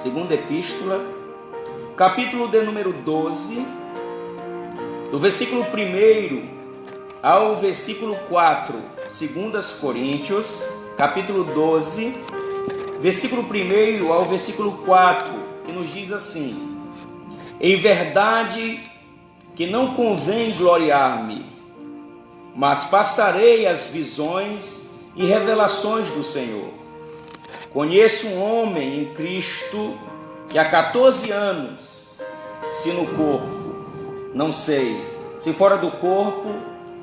segunda epístola, capítulo de número 12, do versículo 1 ao versículo 4, 2 Coríntios, capítulo 12, versículo 1 ao versículo 4, que nos diz assim: em verdade que não convém gloriar-me, mas passarei as visões e revelações do Senhor. Conheço um homem em Cristo que há 14 anos, se no corpo, não sei, se fora do corpo,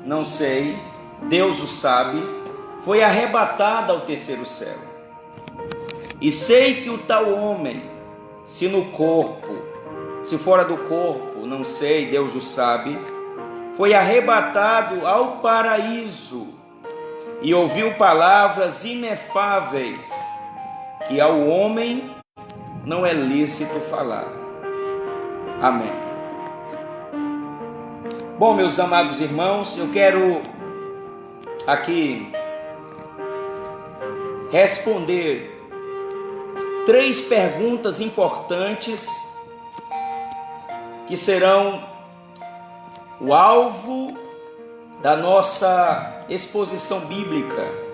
não sei, Deus o sabe, foi arrebatado ao terceiro céu. E sei que o tal homem, se no corpo, se fora do corpo, não sei, Deus o sabe, foi arrebatado ao paraíso e ouviu palavras inefáveis que ao homem não é lícito falar. Amém. Bom, meus amados irmãos, eu quero aqui responder 3 perguntas importantes que serão o alvo da nossa exposição bíblica.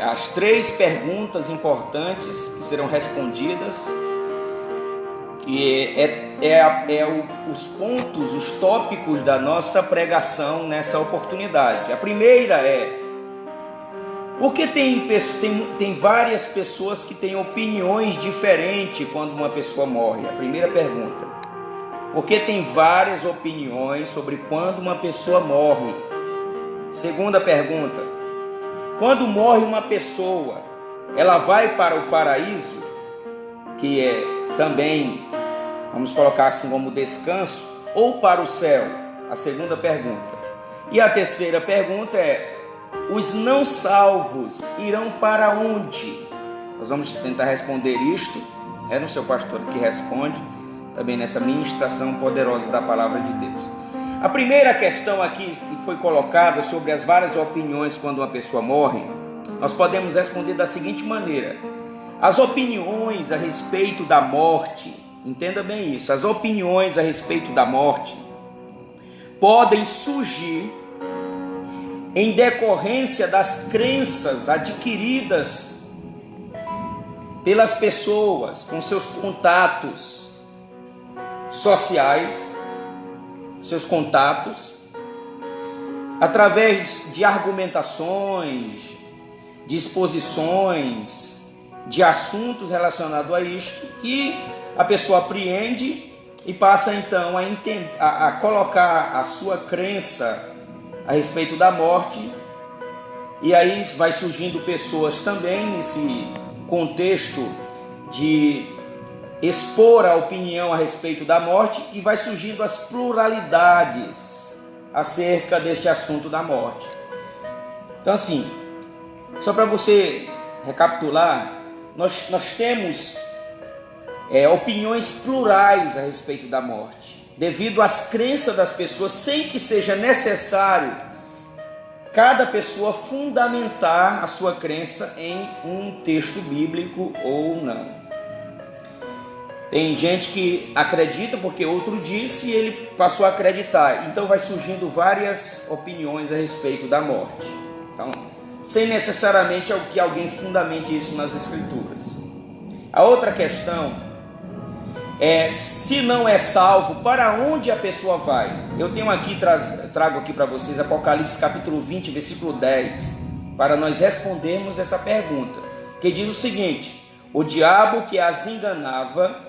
As 3 perguntas importantes que serão respondidas, que os pontos, os tópicos da nossa pregação nessa oportunidade. A primeira é: por que tem várias pessoas que têm opiniões diferentes quando uma pessoa morre? A primeira pergunta. Porque tem várias opiniões sobre quando uma pessoa morre. Segunda pergunta: quando morre uma pessoa, ela vai para o paraíso, que é também, vamos colocar assim como descanso, ou para o céu? A segunda pergunta. E a terceira pergunta é: os não salvos irão para onde? Nós vamos tentar responder isto. É no seu pastor que responde, também nessa ministração poderosa da palavra de Deus. A primeira questão aqui que foi colocada sobre as várias opiniões quando uma pessoa morre, nós podemos responder da seguinte maneira: as opiniões a respeito da morte, entenda bem isso, as opiniões a respeito da morte podem surgir em decorrência das crenças adquiridas pelas pessoas com seus contatos sociais, seus contatos, através de argumentações, de exposições, de assuntos relacionados a isto, que a pessoa apreende e passa então a colocar a sua crença a respeito da morte, e aí vai surgindo pessoas também nesse contexto de expor a opinião a respeito da morte, e vai surgindo as pluralidades acerca deste assunto da morte. Então assim, só para você recapitular, nós temos opiniões plurais a respeito da morte, devido às crenças das pessoas, sem que seja necessário cada pessoa fundamentar a sua crença em um texto bíblico ou não. Tem gente que acredita porque outro disse e ele passou a acreditar. Então vai surgindo várias opiniões a respeito da morte. Então, sem necessariamente que alguém fundamente isso nas Escrituras. A outra questão é: se não é salvo, para onde a pessoa vai? Eu tenho aqui, trago aqui para vocês Apocalipse capítulo 20, versículo 10, para nós respondermos essa pergunta, que diz o seguinte: o diabo que as enganava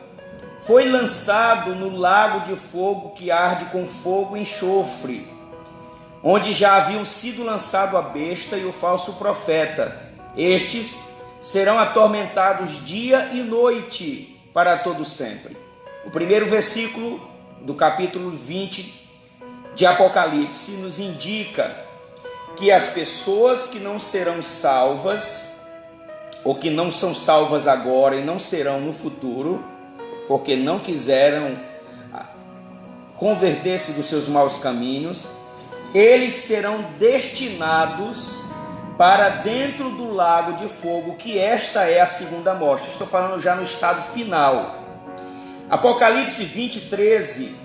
foi lançado no lago de fogo que arde com fogo e enxofre, onde já haviam sido lançado a besta e o falso profeta. Estes serão atormentados dia e noite para todo sempre. O primeiro versículo do capítulo 20 de Apocalipse nos indica que as pessoas que não serão salvas, ou que não são salvas agora e não serão no futuro, porque não quiseram converter-se dos seus maus caminhos, eles serão destinados para dentro do lago de fogo, que esta é a segunda morte. Estou falando já no estado final. Apocalipse 20, 13,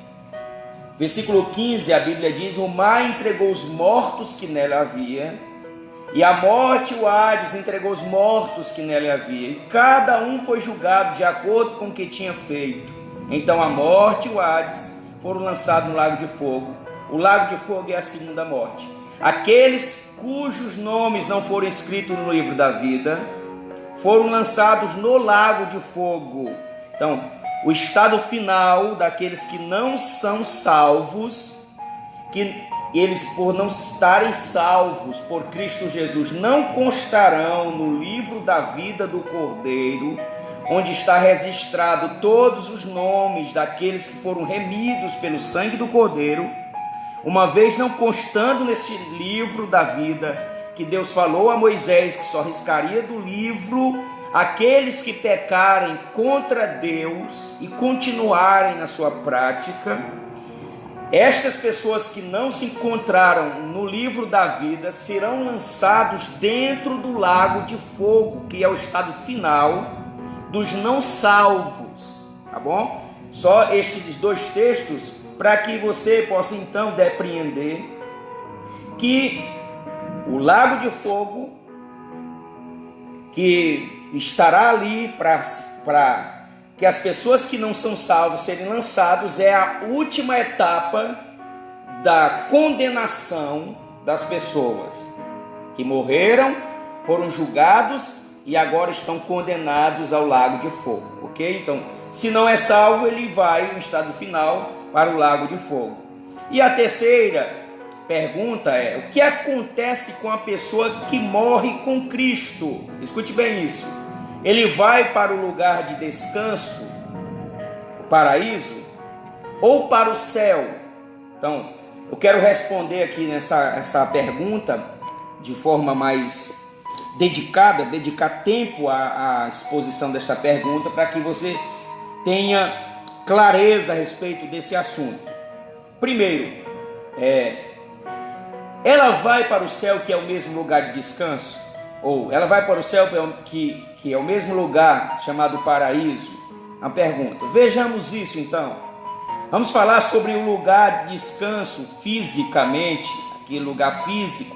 versículo 15, a Bíblia diz: o mar entregou os mortos que nela havia, e a morte, o Hades, entregou os mortos que nela havia, e cada um foi julgado de acordo com o que tinha feito. Então a morte e o Hades foram lançados no lago de fogo. O lago de fogo é a segunda morte. Aqueles cujos nomes não foram escritos no livro da vida foram lançados no lago de fogo. Então, o estado final daqueles que não são salvos, que eles, por não estarem salvos por Cristo Jesus, não constarão no livro da vida do Cordeiro, onde está registrado todos os nomes daqueles que foram remidos pelo sangue do Cordeiro. Uma vez não constando nesse livro da vida, que Deus falou a Moisés que só riscaria do livro aqueles que pecarem contra Deus e continuarem na sua prática, estas pessoas que não se encontraram no livro da vida serão lançados dentro do lago de fogo, que é o estado final dos não salvos, tá bom? Só estes dois textos para que você possa então depreender que o lago de fogo, que estará ali para que as pessoas que não são salvas serem lançados, é a última etapa da condenação das pessoas que morreram, foram julgados e agora estão condenados ao lago de fogo, ok? Então, se não é salvo, ele vai no estado final para o lago de fogo. E a terceira pergunta é: o que acontece com a pessoa que morre com Cristo? Escute bem isso. Ele vai para o lugar de descanso, o paraíso, ou para o céu? Então, eu quero responder aqui essa pergunta de forma mais dedicada, dedicar tempo à exposição dessa pergunta, para que você tenha clareza a respeito desse assunto. Primeiro, ela vai para o céu, que é o mesmo lugar de descanso? Ou ela vai para o céu, que é o mesmo lugar chamado paraíso? A pergunta. Vejamos isso então. Vamos falar sobre o lugar de descanso fisicamente, aquele lugar físico,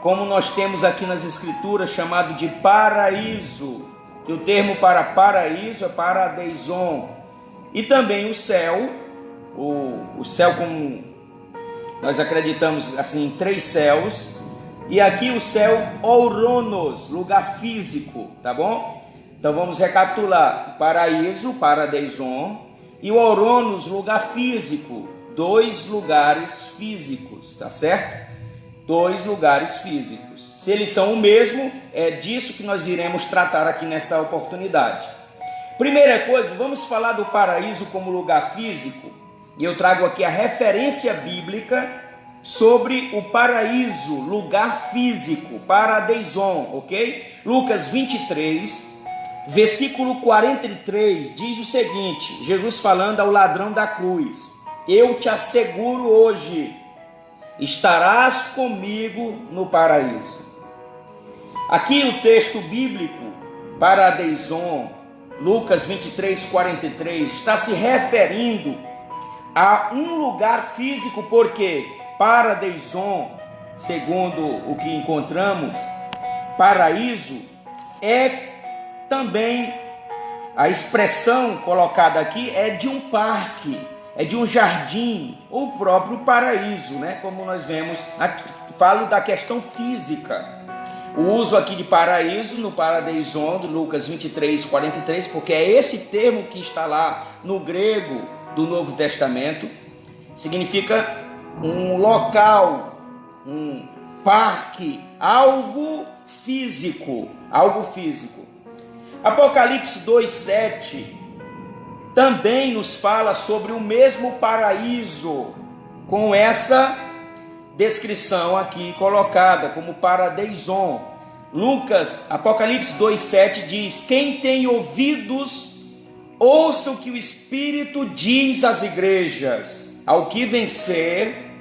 como nós temos aqui nas escrituras, chamado de paraíso, que o termo para paraíso é paradeison. E também o céu, o céu como nós acreditamos assim em três céus, e aqui o céu Ouronos, lugar físico, tá bom? Então vamos recapitular: o paraíso, paradeison, e o Ouronos, lugar físico, dois lugares físicos, tá certo? Dois lugares físicos. Se eles são o mesmo, é disso que nós iremos tratar aqui nessa oportunidade. Primeira coisa, vamos falar do paraíso como lugar físico, e eu trago aqui a referência bíblica sobre o paraíso, lugar físico, paradeison, ok? Lucas 23, versículo 43, diz o seguinte, Jesus falando ao ladrão da cruz: eu te asseguro hoje, estarás comigo no paraíso. Aqui o texto bíblico, paradeison, Lucas 23, 43, está se referindo a um lugar físico, porque paradeison, segundo o que encontramos, paraíso é também, a expressão colocada aqui é de um parque, é de um jardim, ou o próprio paraíso, né? Como nós vemos, falo da questão física. O uso aqui de paraíso no paradeison, de Lucas 23, 43, porque é esse termo que está lá no grego do Novo Testamento, significa um local, um parque, algo físico, algo físico. Apocalipse 2:7 também nos fala sobre o mesmo paraíso, com essa descrição aqui colocada como paradeison. Apocalipse 2:7 diz: quem tem ouvidos, ouça o que o Espírito diz às igrejas. Ao que vencer,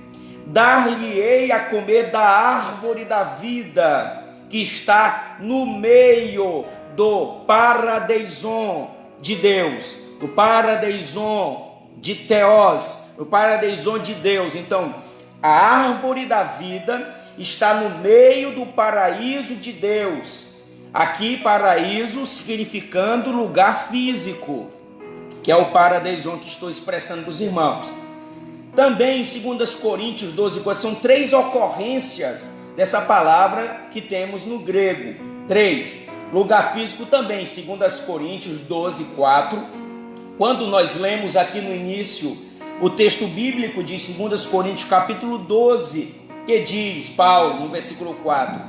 dar-lhe-ei a comer da árvore da vida, que está no meio do paradeison de Deus, do paradeison de Theos, do paradeison de Deus. Então, a árvore da vida está no meio do paraíso de Deus. Aqui, paraíso significando lugar físico, que é o paradeison que estou expressando para os irmãos. Também em 2 Coríntios 12:4, são 3 ocorrências dessa palavra que temos no grego. 3. Lugar físico também, 2 Coríntios 12:4. Quando nós lemos aqui no início o texto bíblico de 2 Coríntios capítulo 12, que diz, Paulo, no versículo 4,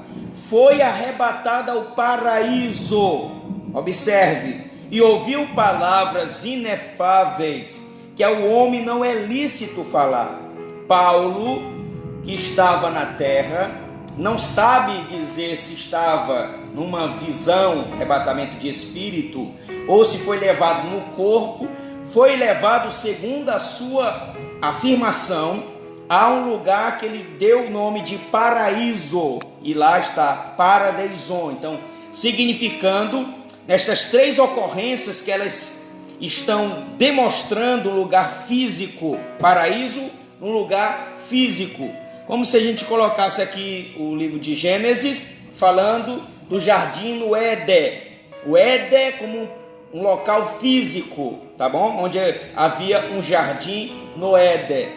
foi arrebatada ao paraíso, observe, e ouviu palavras inefáveis, que ao homem não é lícito falar. Paulo, que estava na terra, não sabe dizer se estava numa visão, arrebatamento de espírito, ou se foi levado no corpo. Foi levado, segundo a sua afirmação, a um lugar que ele deu o nome de paraíso, e lá está, paradeison. Então, significando, nestas 3 ocorrências que elas estão demonstrando um lugar físico, paraíso, um lugar físico, como se a gente colocasse aqui o livro de Gênesis, falando do jardim no Éden, o Éden como um local físico, tá bom? Onde havia um jardim no Éden.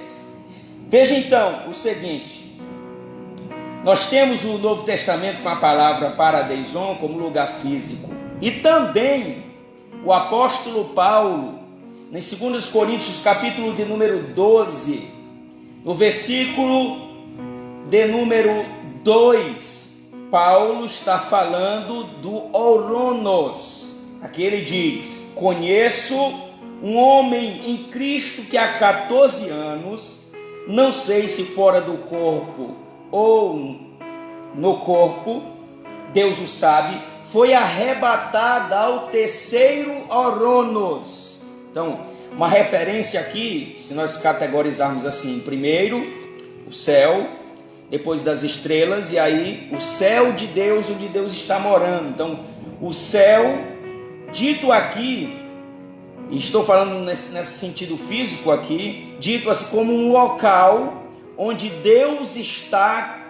Veja então o seguinte, nós temos o Novo Testamento com a palavra paradeison como lugar físico, e também o apóstolo Paulo, em 2 Coríntios capítulo de número 12, no versículo de número 2, Paulo está falando do Oronos. Aqui ele diz, conheço um homem em Cristo que há 14 anos, não sei se fora do corpo ou no corpo, Deus o sabe, foi arrebatada ao 3º Oronos. Então, uma referência aqui, se nós categorizarmos assim, primeiro o céu, depois das estrelas, e aí o céu de Deus, onde Deus está morando. Então, o céu, dito aqui, e estou falando nesse sentido físico aqui, dito assim como um local onde Deus está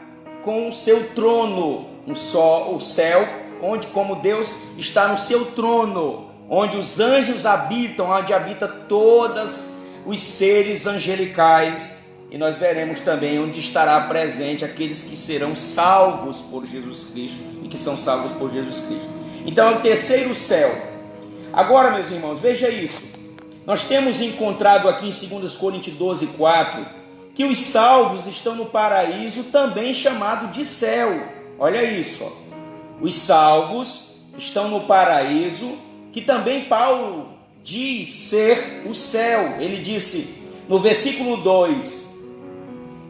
com o seu trono, o céu, onde como Deus está no seu trono, onde os anjos habitam, onde habita todos os seres angelicais, e nós veremos também onde estará presente aqueles que serão salvos por Jesus Cristo e que são salvos por Jesus Cristo. Então é o 3º céu. Agora, meus irmãos, veja isso. Nós temos encontrado aqui em 2 Coríntios 12:4 que os salvos estão no paraíso, também chamado de céu. Olha isso, ó. Os salvos estão no paraíso, que também Paulo diz ser o céu. Ele disse no versículo 2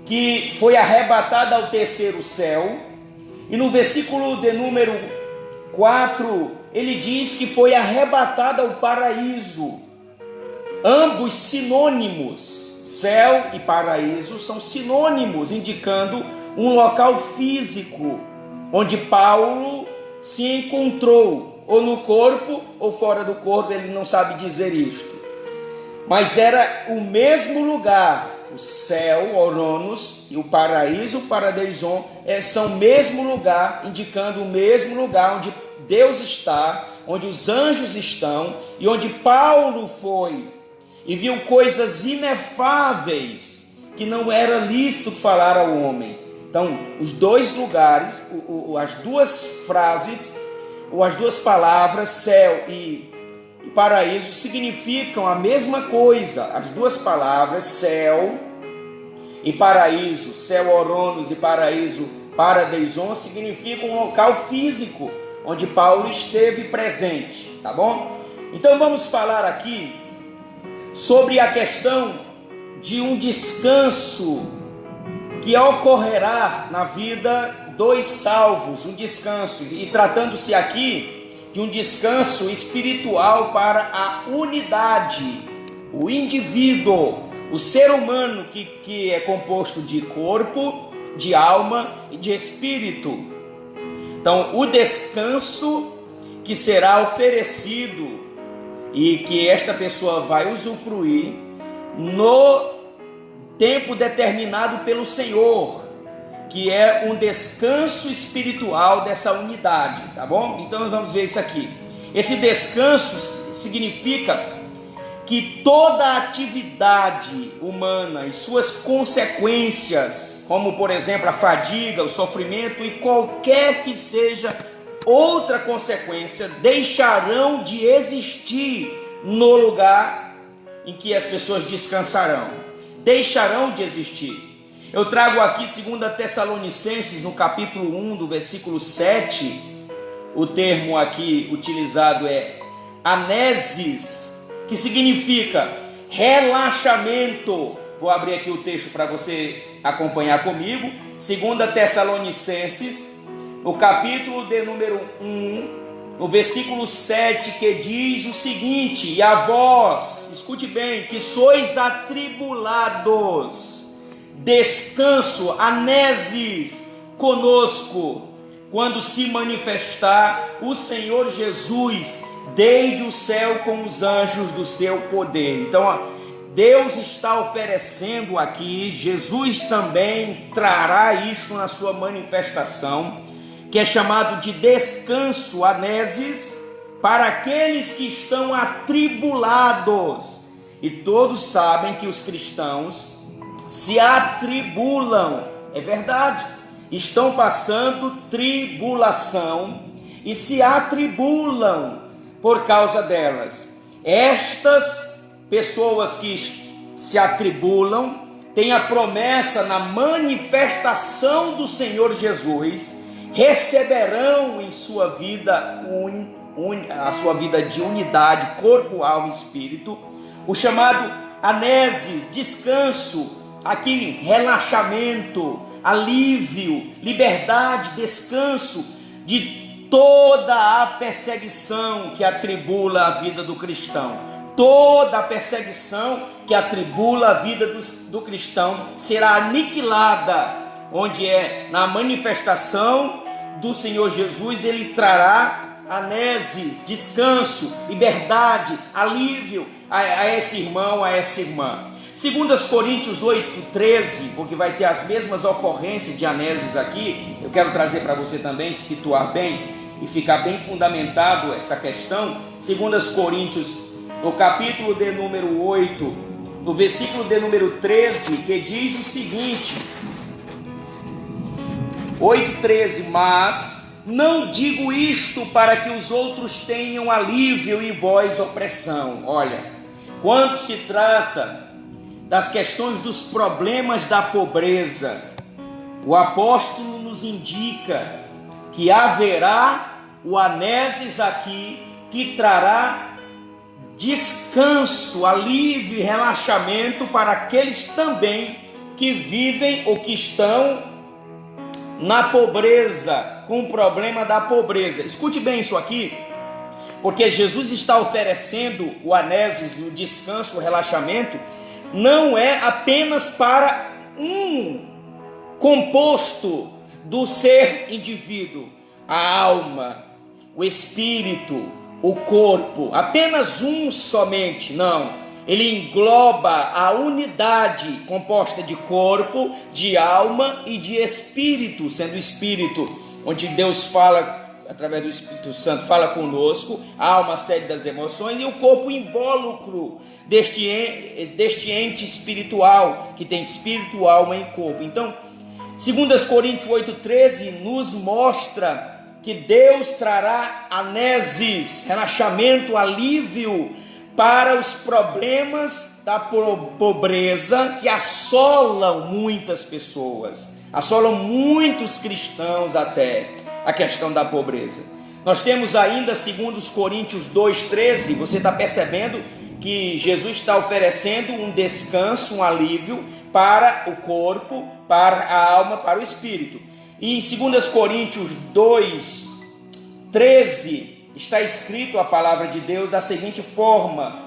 que foi arrebatada ao 3º céu, e no versículo de número 4 ele diz que foi arrebatada ao paraíso. Ambos sinônimos, céu e paraíso são sinônimos, indicando um local físico onde Paulo se encontrou, ou no corpo ou fora do corpo, ele não sabe dizer isto, mas era o mesmo lugar. O céu, Oronos, e o paraíso, o paradeison, são o mesmo lugar, indicando o mesmo lugar onde Deus está, onde os anjos estão, e onde Paulo foi e viu coisas inefáveis que não era lícito falar ao homem. Então, os 2 lugares, as 2 frases, ou as 2 palavras, céu e paraíso, significam a mesma coisa. As 2 palavras, céu e paraíso, céu Oronos e paraíso paradeison, significam um local físico onde Paulo esteve presente, tá bom? Então vamos falar aqui sobre a questão de um descanso que ocorrerá na vida dos salvos, um descanso, e tratando-se aqui de um descanso espiritual para a unidade, o indivíduo, o ser humano que é composto de corpo, de alma e de espírito. Então, o descanso que será oferecido e que esta pessoa vai usufruir no tempo determinado pelo Senhor, que é um descanso espiritual dessa unidade, tá bom? Então nós vamos ver isso aqui. Esse descanso significa que toda a atividade humana e suas consequências, como por exemplo a fadiga, o sofrimento e qualquer que seja outra consequência, deixarão de existir no lugar em que as pessoas descansarão. Deixarão de existir. Eu trago aqui 2 Tessalonicenses, no capítulo 1, do versículo 7, o termo aqui utilizado é anesis, que significa relaxamento. Vou abrir aqui o texto para você acompanhar comigo. 2 Tessalonicenses, no capítulo de número 1, no versículo 7, que diz o seguinte: e a vós, escute bem, que sois atribulados, descanso, anesis, conosco, quando se manifestar o Senhor Jesus, desde o céu com os anjos do seu poder. Então, Deus está oferecendo aqui, Jesus também trará isto na sua manifestação, que é chamado de descanso, anesis, para aqueles que estão atribulados. E todos sabem que os cristãos se atribulam, é verdade, estão passando tribulação e se atribulam por causa delas. Estas pessoas que se atribulam têm a promessa na manifestação do Senhor Jesus, receberão em sua vida a sua vida de unidade, corpo, alma e espírito, o chamado anesis, descanso, aqui relaxamento, alívio, liberdade, descanso de toda a perseguição que atribula a vida do cristão. Toda a perseguição que atribula a vida do cristão será aniquilada, onde é na manifestação do Senhor Jesus. Ele trará anesis, descanso, liberdade, alívio a esse irmão, a essa irmã. 2 Coríntios 8:13, porque vai ter as mesmas ocorrências de anesis aqui, eu quero trazer para você também se situar bem e ficar bem fundamentado essa questão. 2 Coríntios, no capítulo de número 8, no versículo de número 13, que diz o seguinte: 8:13, mas não digo isto para que os outros tenham alívio e vós opressão. Olha, quando se trata das questões dos problemas da pobreza, o apóstolo nos indica que haverá o anesis aqui, que trará descanso, alívio e relaxamento para aqueles também que vivem ou que estão na pobreza, com o problema da pobreza. Escute bem isso aqui, porque Jesus está oferecendo o anesis, o descanso, o relaxamento, não é apenas para um composto do ser indivíduo, a alma, o espírito, o corpo, apenas um somente, não. Ele engloba a unidade composta de corpo, de alma e de espírito, sendo o espírito onde Deus fala através do Espírito Santo, fala conosco, a alma, a sede das emoções, e o corpo invólucro deste ente espiritual, que tem espírito, alma e corpo. Então, 2 Coríntios 8:13 nos mostra que Deus trará anesis, relaxamento, alívio para os problemas da pobreza que assolam muitas pessoas, assolam muitos cristãos até, a questão da pobreza. Nós temos ainda 2 Coríntios 2:13, você está percebendo que Jesus está oferecendo um descanso, um alívio para o corpo, para a alma, para o espírito. E em 2 Coríntios 2:13 está escrito a palavra de Deus da seguinte forma: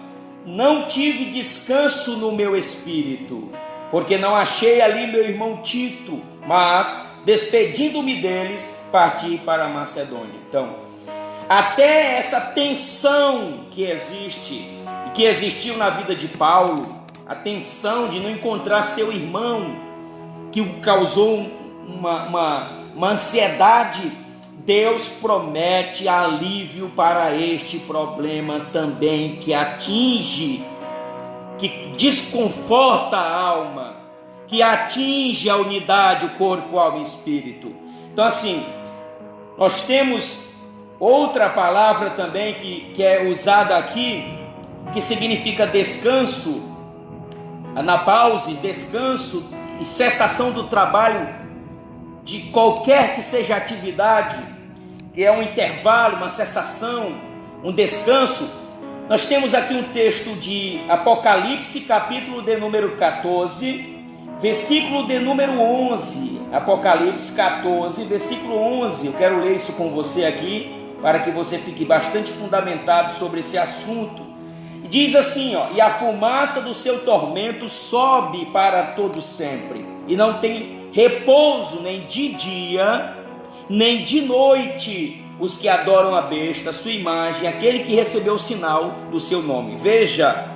não tive descanso no meu espírito, porque não achei ali meu irmão Tito, mas despedindo-me deles, parti para a Macedônia. Então, até essa tensão que existe, e que existiu na vida de Paulo, a tensão de não encontrar seu irmão, que o causou uma ansiedade, Deus promete alívio para este problema também, que atinge, que desconforta a alma, que atinge a unidade, o corpo, alma e espírito. Então assim, nós temos outra palavra também que é usada aqui, que significa descanso, anapause, descanso e cessação do trabalho de qualquer que seja a atividade, que é um intervalo, uma cessação, um descanso. Nós temos aqui um texto de Apocalipse, capítulo de número 14, versículo de número 11. Apocalipse 14, versículo 11. Eu quero ler isso com você aqui, para que você fique bastante fundamentado sobre esse assunto. Diz assim, ó: e a fumaça do seu tormento sobe para todo sempre, e não tem repouso nem de dia, nem de noite, os que adoram a besta, a sua imagem, aquele que recebeu o sinal do seu nome. Veja,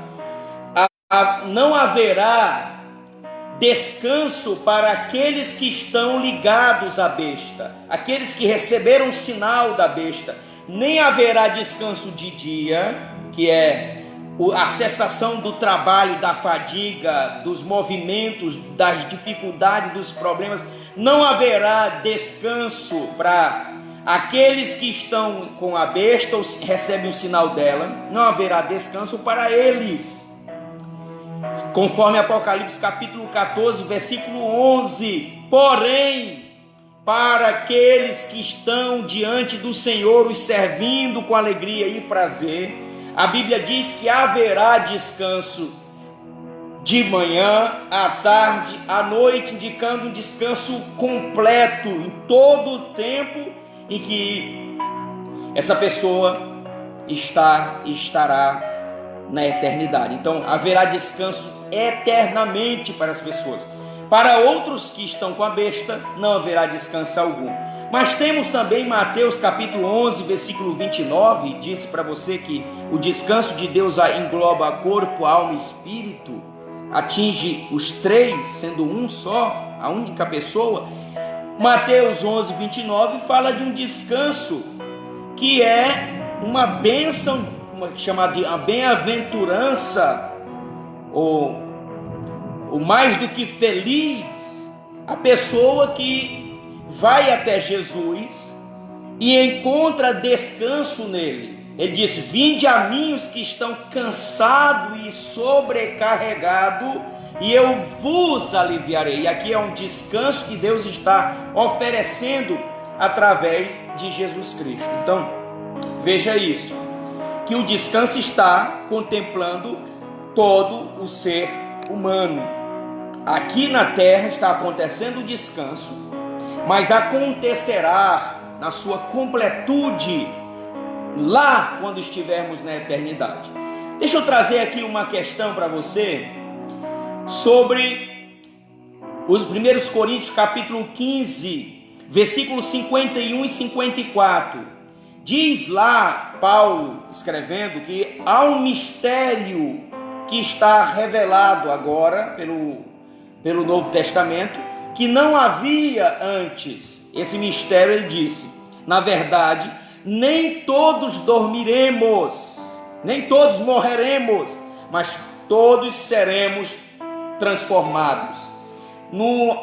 não haverá descanso para aqueles que estão ligados à besta, aqueles que receberam o sinal da besta. Nem haverá descanso de dia, que é a cessação do trabalho, da fadiga, dos movimentos, das dificuldades, dos problemas. Não haverá descanso para aqueles que estão com a besta ou recebem o sinal dela. Não haverá descanso para eles, conforme Apocalipse capítulo 14, versículo 11. Porém, para aqueles que estão diante do Senhor, os servindo com alegria e prazer, a Bíblia diz que haverá descanso de manhã, à tarde, à noite, indicando um descanso completo em todo o tempo em que essa pessoa estará na eternidade. Então haverá descanso eternamente para as pessoas. Para outros que estão com a besta, não haverá descanso algum. Mas temos também Mateus capítulo 11, versículo 29, disse para você que o descanso de Deus engloba corpo, alma e espírito, atinge os três, sendo um só, a única pessoa. Mateus 11, 29 fala de um descanso que é uma bênção, chamada de uma bem-aventurança, ou mais do que feliz, a pessoa que vai até Jesus e encontra descanso nele. Ele diz: vinde a mim os que estão cansados e sobrecarregados, e eu vos aliviarei. E aqui é um descanso que Deus está oferecendo através de Jesus Cristo. Então, veja isso, que o descanso está contemplando todo o ser humano. Aqui na terra está acontecendo o descanso, mas acontecerá na sua completude lá quando estivermos na eternidade. Deixa eu trazer aqui uma questão para você sobre os 1 Coríntios capítulo 15, versículos 51 e 54. Diz lá Paulo, escrevendo, que há um mistério que está revelado agora pelo Novo Testamento, que não havia antes. Esse mistério, ele disse, na verdade, nem todos dormiremos, nem todos morreremos, mas todos seremos transformados. No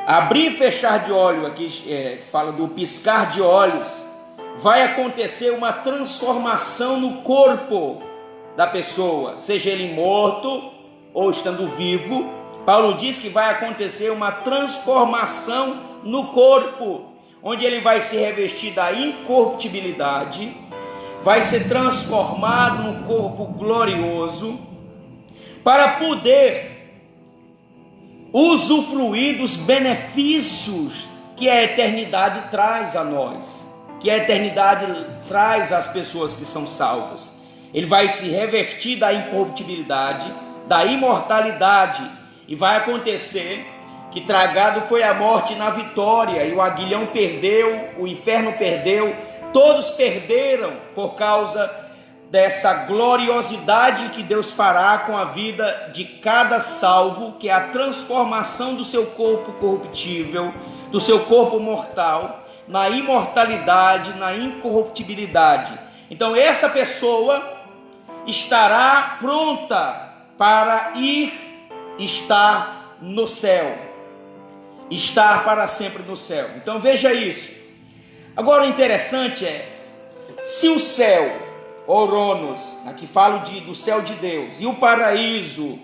abrir e fechar de olho, aqui fala do piscar de olhos, vai acontecer uma transformação no corpo da pessoa, seja ele morto ou estando vivo. Paulo diz que vai acontecer uma transformação no corpo, onde ele vai se revestir da incorruptibilidade, vai ser transformado num corpo glorioso, para poder usufruir dos benefícios que a eternidade traz a nós, que a eternidade traz às pessoas que são salvas. Ele vai se revestir da incorruptibilidade, da imortalidade, e vai acontecer que tragado foi a morte na vitória, e o aguilhão perdeu, o inferno perdeu, todos perderam por causa dessa gloriosidade que Deus fará com a vida de cada salvo, que é a transformação do seu corpo corruptível, do seu corpo mortal, na imortalidade, na incorruptibilidade. Então essa pessoa estará pronta para estar no céu, estar para sempre no céu. Então veja isso. Agora o interessante é, se o céu, Oronos, aqui falo do céu de Deus, e o paraíso,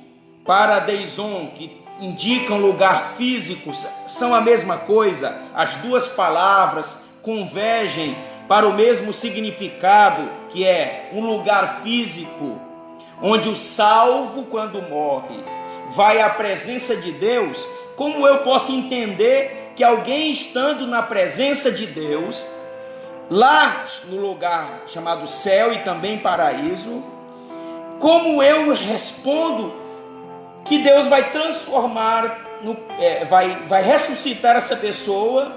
Paradeison, que indicam lugar físico, são a mesma coisa, as duas palavras convergem para o mesmo significado, que é um lugar físico, onde o salvo, quando morre, vai à presença de Deus. Como eu posso entender que alguém estando na presença de Deus, lá no lugar chamado céu e também paraíso, como eu respondo que Deus vai transformar, vai ressuscitar essa pessoa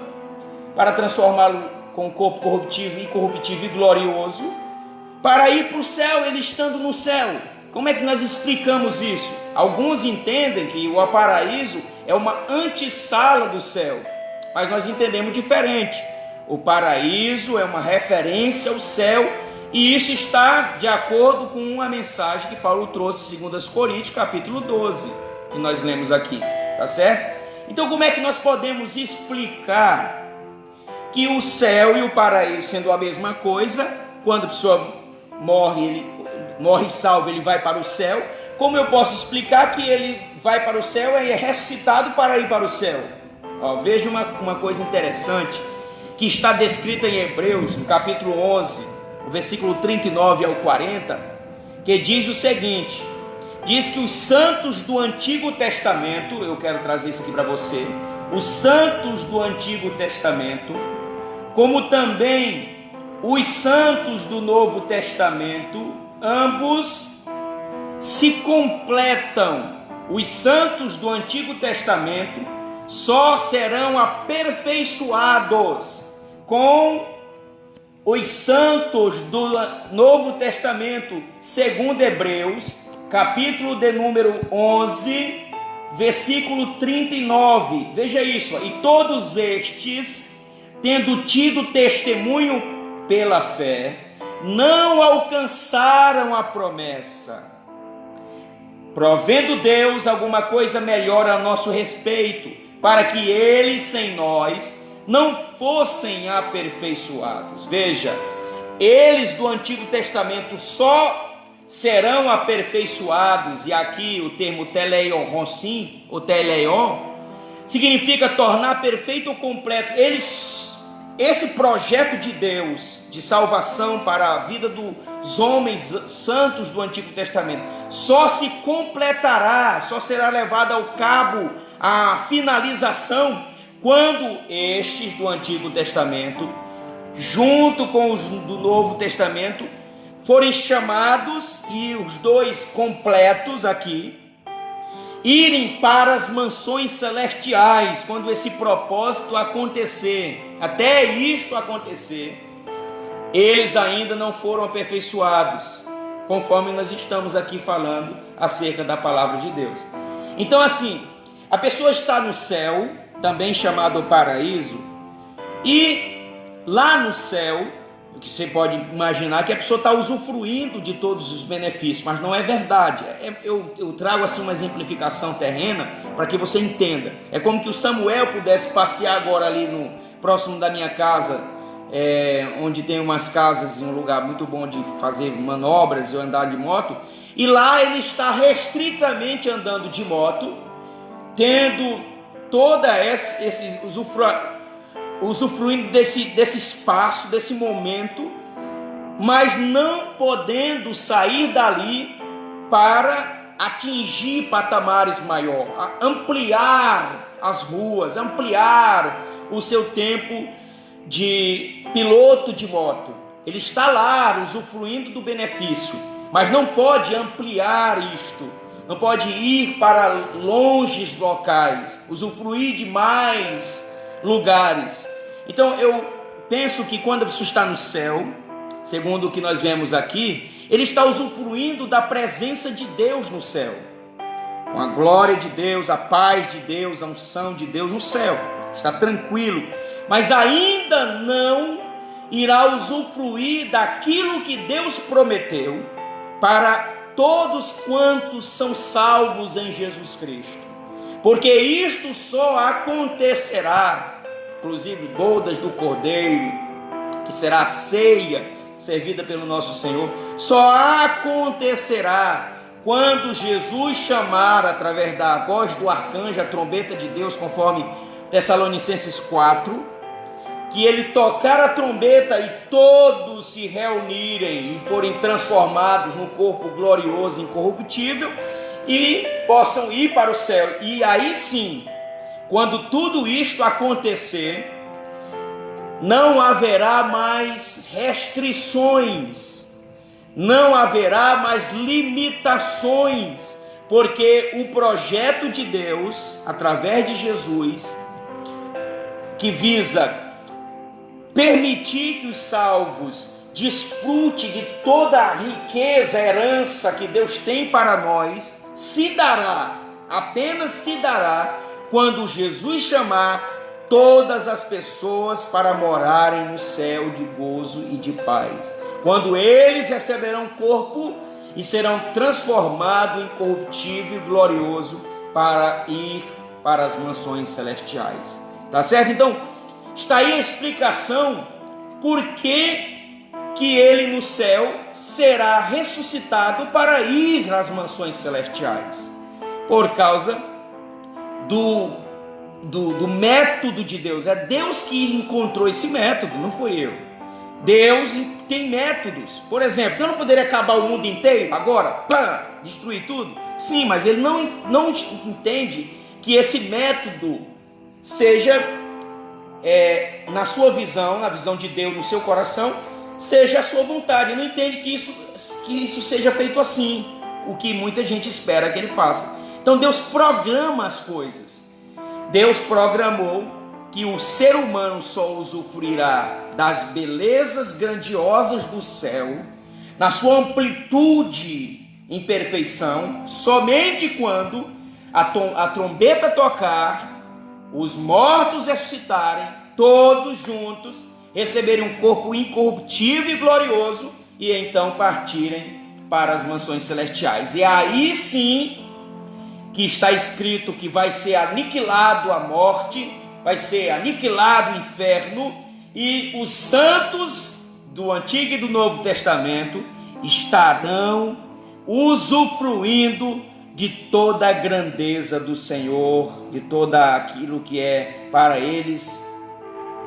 para transformá-lo com um corpo corruptível, incorruptível e glorioso, para ir para o céu, ele estando no céu. Como é que nós explicamos isso? Alguns entendem que o paraíso é uma antessala do céu, mas nós entendemos diferente. O paraíso é uma referência ao céu, e isso está de acordo com uma mensagem que Paulo trouxe em 2 Coríntios, capítulo 12, que nós lemos aqui, tá certo? Então como é que nós podemos explicar que o céu e o paraíso sendo a mesma coisa, quando a pessoa morre salvo, ele vai para o céu? Como eu posso explicar que ele vai para o céu e é ressuscitado para ir para o céu? Veja uma coisa interessante, que está descrita em Hebreus, no capítulo 11, o versículo 39 ao 40, que diz o seguinte: diz que os santos do Antigo Testamento, eu quero trazer isso aqui para você, os santos do Antigo Testamento, como também os santos do Novo Testamento, ambos se completam. Os santos do Antigo Testamento só serão aperfeiçoados com os santos do Novo Testamento, segundo Hebreus, capítulo de número 11, versículo 39. Veja isso: e todos estes, tendo tido testemunho pela fé, não alcançaram a promessa, provendo Deus alguma coisa melhor a nosso respeito, para que eles sem nós não fossem aperfeiçoados. Veja, eles do Antigo Testamento só serão aperfeiçoados, e aqui o termo teleion, ou teleion, significa tornar perfeito ou completo. Esse projeto de Deus de salvação para a vida dos homens santos do Antigo Testamento só se completará, só será levado ao cabo, a finalização, quando estes do Antigo Testamento, junto com os do Novo Testamento, forem chamados, e os dois completos aqui, irem para as mansões celestiais. Quando esse propósito acontecer, até isto acontecer, eles ainda não foram aperfeiçoados, conforme nós estamos aqui falando acerca da palavra de Deus. Então assim, a pessoa está no céu, também chamado paraíso, e lá no céu, o que você pode imaginar que a pessoa está usufruindo de todos os benefícios, mas não é verdade. Eu trago assim uma exemplificação terrena para que você entenda. É como que o Samuel pudesse passear agora ali próximo da minha casa, onde tem umas casas, um lugar muito bom de fazer manobras e andar de moto, e lá ele está restritamente andando de moto, tendo toda usufruindo desse espaço, desse momento, mas não podendo sair dali para atingir patamares maiores, ampliar as ruas, ampliar o seu tempo de piloto de moto. Ele está lá usufruindo do benefício, mas não pode ampliar isto, não pode ir para longes locais, usufruir de mais lugares. Então eu penso que quando a pessoa está no céu, segundo o que nós vemos aqui, ele está usufruindo da presença de Deus no céu, com a glória de Deus, a paz de Deus, a unção de Deus no céu, está tranquilo, mas ainda não irá usufruir daquilo que Deus prometeu para todos quantos são salvos em Jesus Cristo, porque isto só acontecerá, inclusive bodas do Cordeiro, que será a ceia servida pelo nosso Senhor, só acontecerá quando Jesus chamar através da voz do arcanjo, a trombeta de Deus, conforme Tessalonicenses 4, que ele tocar a trombeta e todos se reunirem e forem transformados num corpo glorioso e incorruptível e possam ir para o céu. E aí sim, quando tudo isto acontecer, não haverá mais restrições, não haverá mais limitações, porque o projeto de Deus, através de Jesus, que visa permitir que os salvos desfrute de toda a riqueza, a herança que Deus tem para nós, se dará, apenas se dará, quando Jesus chamar todas as pessoas para morarem no céu de gozo e de paz. Quando eles receberão corpo e serão transformados em corruptível e glorioso para ir para as mansões celestiais. Tá certo? Então, está aí a explicação por que ele no céu será ressuscitado para ir às mansões celestiais. Por causa do método de Deus. É Deus que encontrou esse método, não foi eu. Deus tem métodos. Por exemplo, eu não poderia acabar o mundo inteiro agora, pá, destruir tudo? Sim, mas ele não entende que esse método seja, na sua visão, na visão de Deus no seu coração, seja a sua vontade. Ele não entende que isso seja feito assim, o que muita gente espera que ele faça. Então Deus programa as coisas. Deus programou que o ser humano só usufruirá das belezas grandiosas do céu, na sua amplitude em perfeição, somente quando a trombeta tocar, os mortos ressuscitarem, todos juntos, receberem um corpo incorruptível e glorioso, e então partirem para as mansões celestiais. E aí sim que está escrito que vai ser aniquilado a morte, vai ser aniquilado o inferno, e os santos do Antigo e do Novo Testamento estarão usufruindo de toda a grandeza do Senhor, de todo aquilo que é para eles,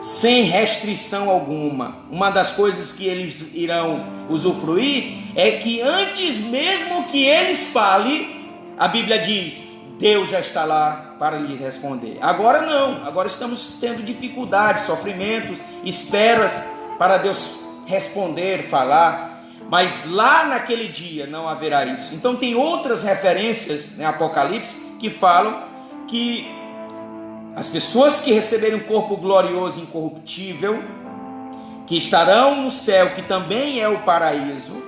sem restrição alguma. Uma das coisas que eles irão usufruir é que antes mesmo que eles falem, a Bíblia diz, Deus já está lá para lhes responder. Agora não, agora estamos tendo dificuldades, sofrimentos, esperas para Deus responder, falar, mas lá naquele dia não haverá isso. Então tem outras referências, Apocalipse, que falam que as pessoas que receberem um corpo glorioso e incorruptível, que estarão no céu, que também é o paraíso,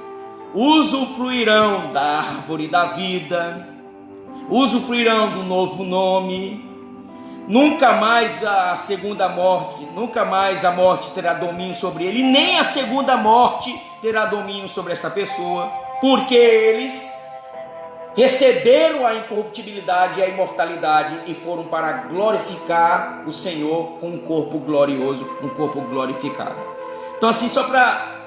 usufruirão da árvore da vida, usufruirão do novo nome, nunca mais a segunda morte, nunca mais a morte terá domínio sobre ele, nem a segunda morte terá domínio sobre essa pessoa, porque eles receberam a incorruptibilidade e a imortalidade e foram para glorificar o Senhor com um corpo glorioso, um corpo glorificado. Então assim, só para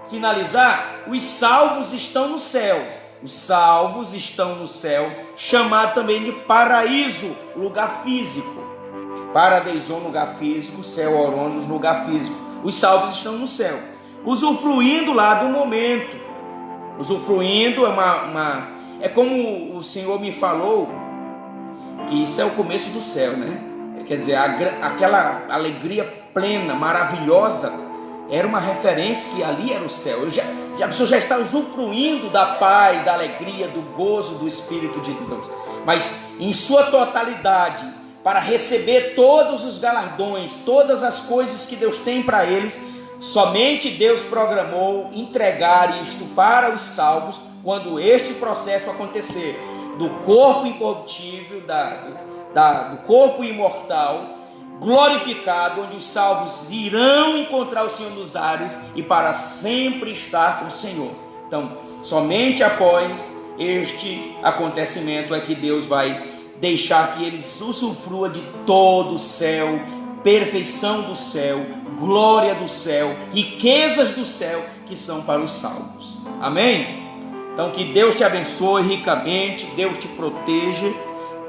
finalizar, os salvos estão no céu. Os salvos estão no céu, chamado também de paraíso, lugar físico. Paradeison, lugar físico, céu orônios, lugar físico. Os salvos estão no céu, usufruindo lá do momento. Usufruindo é como o Senhor me falou, que isso é o começo do céu, né? Quer dizer, aquela alegria plena, maravilhosa, Era uma referência que ali era o céu. A pessoa já está usufruindo da paz, da alegria, do gozo do Espírito de Deus. Mas em sua totalidade, para receber todos os galardões, todas as coisas que Deus tem para eles, somente Deus programou entregar isto para os salvos quando este processo acontecer, do corpo incorruptível, do corpo imortal, glorificado, onde os salvos irão encontrar o Senhor nos ares e para sempre estar com o Senhor. Então, somente após este acontecimento é que Deus vai deixar que eles usufruam de todo o céu, perfeição do céu, glória do céu, riquezas do céu que são para os salvos. Amém? Então que Deus te abençoe ricamente, Deus te proteja,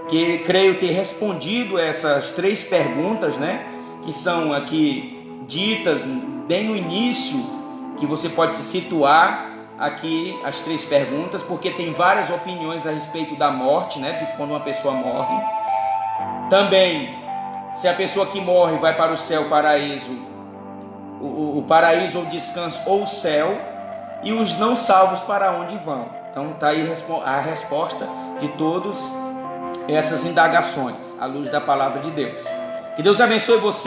que creio ter respondido essas 3 perguntas, né, que são aqui ditas bem no início, que você pode se situar aqui as 3 perguntas, porque tem várias opiniões a respeito da morte, né, de quando uma pessoa morre. Também, se a pessoa que morre vai para o céu, o paraíso, o paraíso ou descanso ou o céu, e os não salvos para onde vão. Então está aí a resposta de todas essas indagações, à luz da palavra de Deus. Que Deus abençoe você.